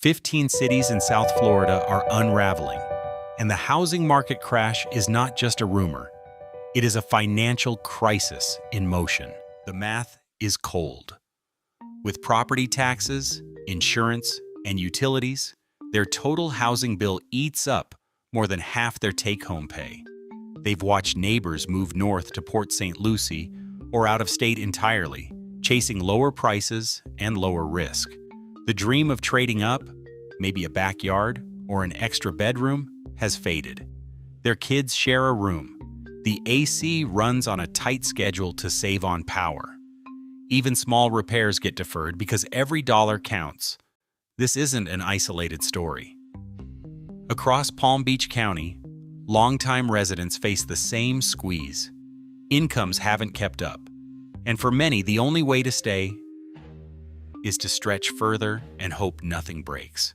15 cities in South Florida are unraveling, and the housing market crash is not just a rumor. It is a financial crisis in motion. The math is cold. With property taxes, insurance, and utilities, their total housing bill eats up more than half their take-home pay. They've watched neighbors move north to Port St. Lucie or out of state entirely, chasing lower prices and lower risk. The dream of trading up, maybe a backyard or an extra bedroom, has faded. Their kids share a room. The AC runs on a tight schedule to save on power. Even small repairs get deferred because every dollar counts. This isn't an isolated story. Across Palm Beach County, longtime residents face the same squeeze. Incomes haven't kept up, and for many, the only way to stay is to stretch further and hope nothing breaks.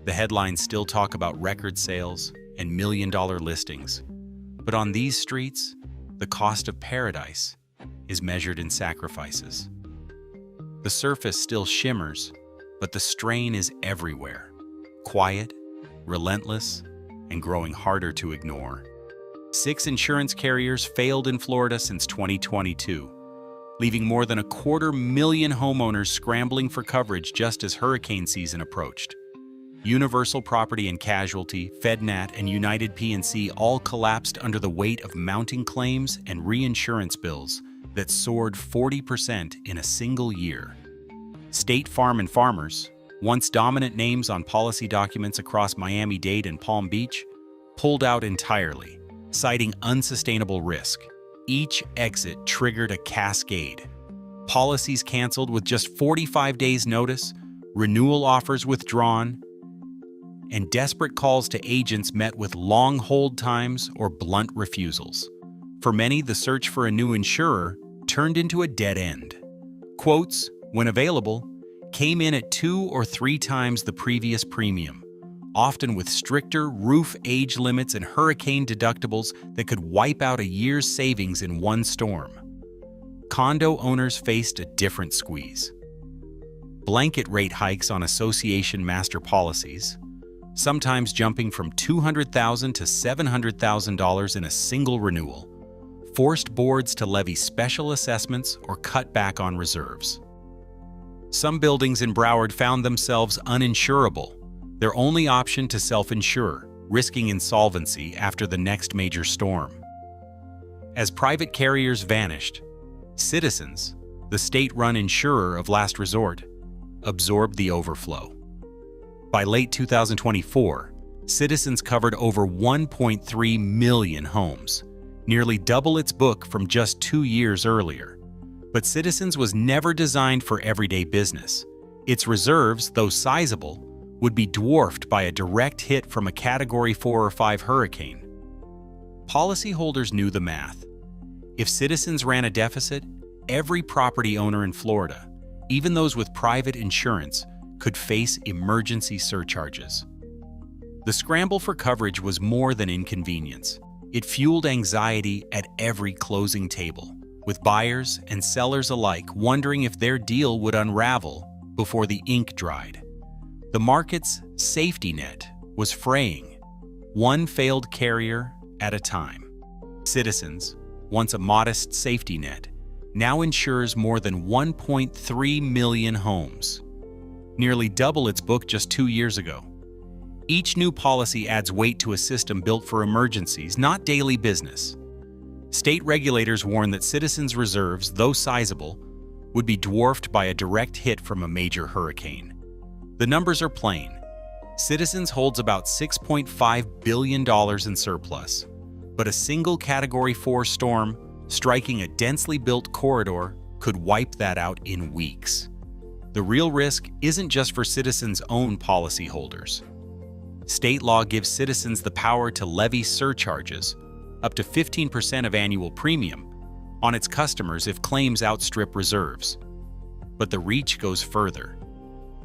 The headlines still talk about record sales and million-dollar listings, but on these streets, the cost of paradise is measured in sacrifices. The surface still shimmers, but the strain is everywhere. Quiet, relentless, and growing harder to ignore. 6 insurance carriers failed in Florida since 2022, leaving more than 250,000 homeowners scrambling for coverage just as hurricane season approached. Universal Property and Casualty, FedNat, and United P&C all collapsed under the weight of mounting claims and reinsurance bills that soared 40% in a single year. State Farm and Farmers, once dominant names on policy documents across Miami-Dade and Palm Beach, pulled out entirely, citing unsustainable risk. Each exit triggered a cascade. Policies canceled with just 45 days' notice, renewal offers withdrawn, and desperate calls to agents met with long hold times or blunt refusals. For many, the search for a new insurer turned into a dead end. Quotes, when available, came in at 2 or 3 times the previous premium, often with stricter roof age limits and hurricane deductibles that could wipe out a year's savings in one storm. Condo owners faced a different squeeze. Blanket rate hikes on association master policies, sometimes jumping from $200,000 to $700,000 in a single renewal, forced boards to levy special assessments or cut back on reserves. Some buildings in Broward found themselves uninsurable, their only option to self-insure, risking insolvency after the next major storm. As private carriers vanished, Citizens, the state-run insurer of last resort, absorbed the overflow. By late 2024, Citizens covered over 1.3 million homes, nearly double its book from just 2 years earlier. But Citizens was never designed for everyday business. Its reserves, though sizable, would be dwarfed by a direct hit from a Category 4 or 5 hurricane. Policyholders knew the math. If Citizens ran a deficit, every property owner in Florida, even those with private insurance, could face emergency surcharges. The scramble for coverage was more than inconvenience. It fueled anxiety at every closing table, with buyers and sellers alike wondering if their deal would unravel before the ink dried. The market's safety net was fraying, one failed carrier at a time. Citizens, once a modest safety net, now insures more than 1.3 million homes, nearly double its book just 2 years ago. Each new policy adds weight to a system built for emergencies, not daily business. State regulators warn that Citizens' reserves, though sizable, would be dwarfed by a direct hit from a major hurricane. The numbers are plain. Citizens holds about $6.5 billion in surplus, but a single Category 4 storm striking a densely built corridor could wipe that out in weeks. The real risk isn't just for Citizens' own policyholders. State law gives Citizens the power to levy surcharges, up to 15% of annual premium, on its customers if claims outstrip reserves. But the reach goes further.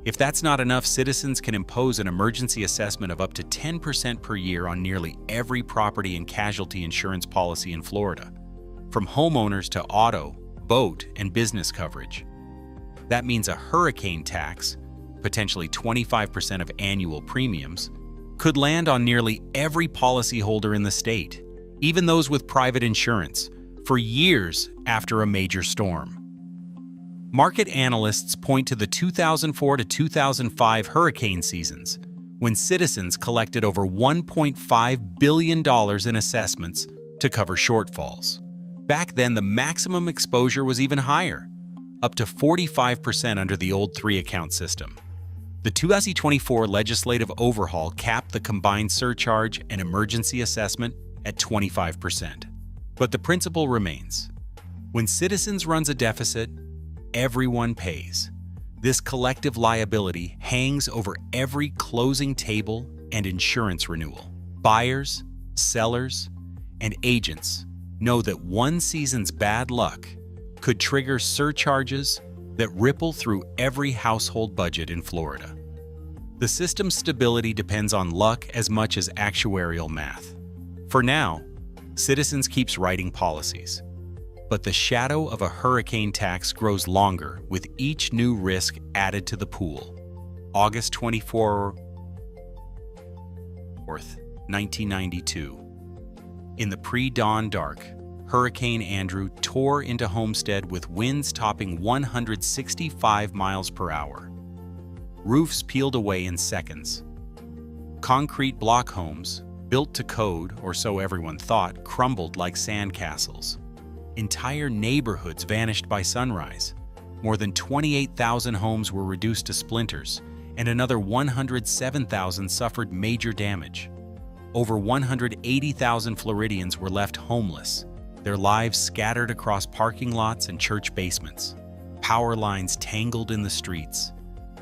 If that's not enough, Citizens can impose an emergency assessment of up to 10% per year on nearly every property and casualty insurance policy in Florida, from homeowners to auto, boat, and business coverage. That means a hurricane tax, potentially 25% of annual premiums, could land on nearly every policyholder in the state, even those with private insurance, for years after a major storm. Market analysts point to the 2004 to 2005 hurricane seasons, when citizens collected over $1.5 billion in assessments to cover shortfalls. Back then, the maximum exposure was even higher, up to 45% under the old three-account system. The 2024 legislative overhaul capped the combined surcharge and emergency assessment at 25%. But the principle remains. When citizens runs a deficit, everyone pays. This collective liability hangs over every closing table and insurance renewal. Buyers, sellers, and agents know that one season's bad luck could trigger surcharges that ripple through every household budget in Florida. The system's stability depends on luck as much as actuarial math. For now, Citizens keeps writing policies, but the shadow of a hurricane tax grows longer with each new risk added to the pool. August 24, 1992. In the pre-dawn dark, Hurricane Andrew tore into Homestead with winds topping 165 miles per hour. Roofs peeled away in seconds. Concrete block homes, built to code, or so everyone thought, crumbled like sandcastles. Entire neighborhoods vanished by sunrise. More than 28,000 homes were reduced to splinters, and another 107,000 suffered major damage. Over 180,000 Floridians were left homeless, their lives scattered across parking lots and church basements. Power lines tangled in the streets.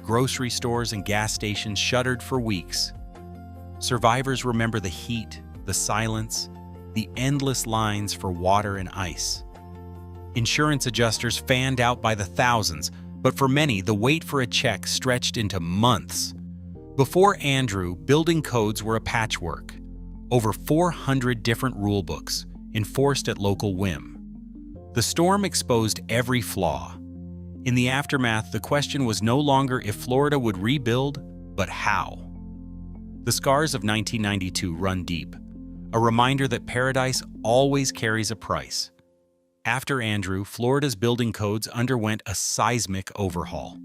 Grocery stores and gas stations shuttered for weeks. Survivors remember the heat, the silence, the endless lines for water and ice. Insurance adjusters fanned out by the thousands, but for many, the wait for a check stretched into months. Before Andrew, building codes were a patchwork. Over 400 different rulebooks, enforced at local whim. The storm exposed every flaw. In the aftermath, the question was no longer if Florida would rebuild, but how. The scars of 1992 run deep, a reminder that paradise always carries a price. After Andrew, Florida's building codes underwent a seismic overhaul.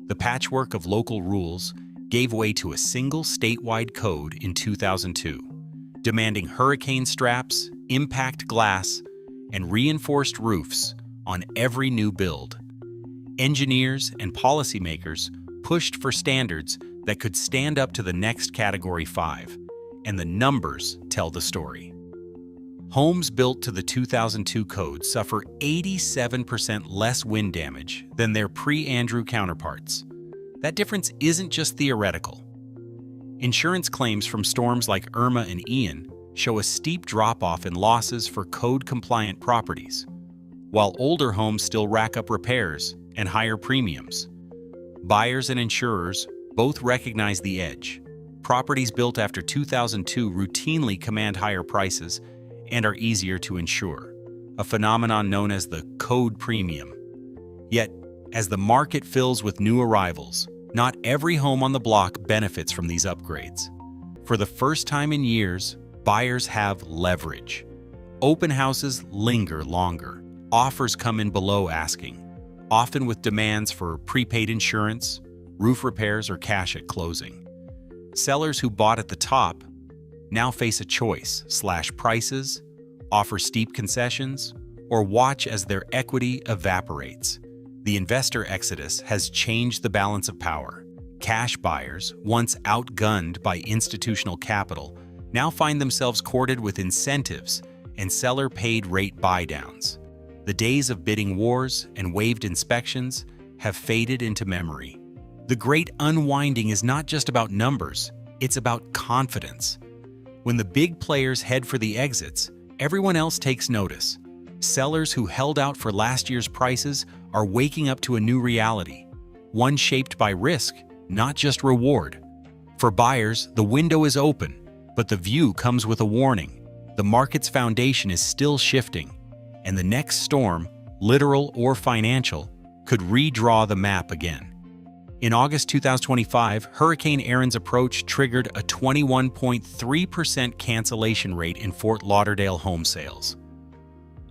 The patchwork of local rules gave way to a single statewide code in 2002, demanding hurricane straps, impact glass, and reinforced roofs on every new build. Engineers and policymakers pushed for standards that could stand up to the next Category 5, and the numbers tell the story. Homes built to the 2002 code suffer 87% less wind damage than their pre-Andrew counterparts. That difference isn't just theoretical. Insurance claims from storms like Irma and Ian show a steep drop-off in losses for code-compliant properties, while older homes still rack up repairs and higher premiums. Buyers and insurers both recognize the edge. Properties built after 2002 routinely command higher prices and are easier to insure, a phenomenon known as the code premium. Yet, as the market fills with new arrivals, not every home on the block benefits from these upgrades. For the first time in years, buyers have leverage. Open houses linger longer. Offers come in below asking, often with demands for prepaid insurance, roof repairs, or cash at closing. Sellers who bought at the top now face a choice: slash prices, offer steep concessions, or watch as their equity evaporates. The investor exodus has changed the balance of power. Cash buyers, once outgunned by institutional capital, now find themselves courted with incentives and seller-paid rate buydowns. The days of bidding wars and waived inspections have faded into memory. The great unwinding is not just about numbers, it's about confidence. When the big players head for the exits, everyone else takes notice. Sellers who held out for last year's prices are waking up to a new reality, one shaped by risk, not just reward. For buyers, the window is open, but the view comes with a warning. The market's foundation is still shifting, and the next storm, literal or financial, could redraw the map again. In August 2025, Hurricane Aaron's approach triggered a 21.3% cancellation rate in Fort Lauderdale home sales,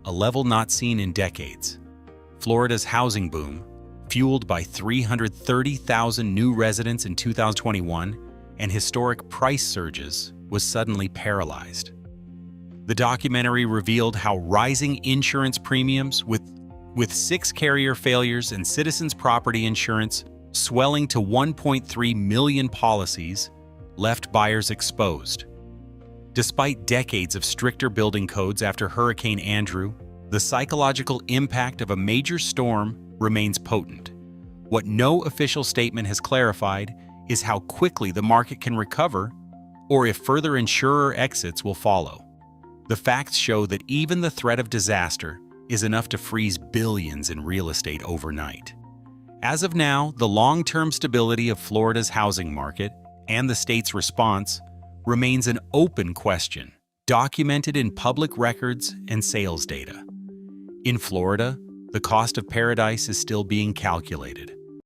a level not seen in decades. Florida's housing boom, fueled by 330,000 new residents in 2021 and historic price surges, was suddenly paralyzed. The documentary revealed how rising insurance premiums, with 6 carrier failures and Citizens Property Insurance swelling to 1.3 million policies, left buyers exposed. Despite decades of stricter building codes after Hurricane Andrew, the psychological impact of a major storm remains potent. What no official statement has clarified is how quickly the market can recover or if further insurer exits will follow. The facts show that even the threat of disaster is enough to freeze billions in real estate overnight. As of now, the long-term stability of Florida's housing market and the state's response remains an open question, documented in public records and sales data. In Florida, the cost of paradise is still being calculated.